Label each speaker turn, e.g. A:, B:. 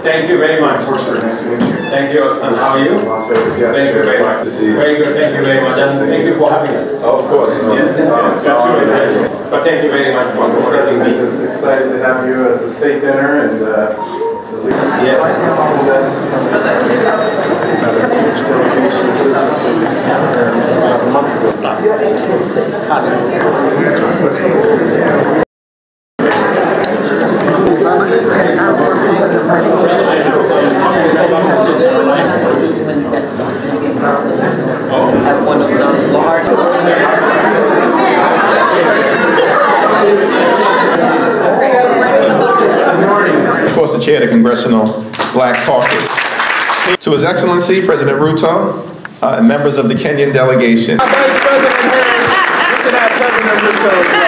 A: Thank you very much.
B: Nice to meet you.
A: Thank you, and how are you?
B: Las Vegas, yeah.
A: Thank you very much.
B: To see you.
A: Very good, thank you very much, and thank you for having us.
B: Oh, of course.
A: Yes, but thank you very much for organizing me.
B: President is excited to have you at the state dinner and
A: yes.
B: That's another huge delegation of business leaders there about a month ago.
C: Your Excellency. Have one of those large.
D: Of course, the chair of the Congressional Black Caucus. To His Excellency, President Ruto, and members of the Kenyan delegation.
A: Vice President Harris, look at that, President Ruto.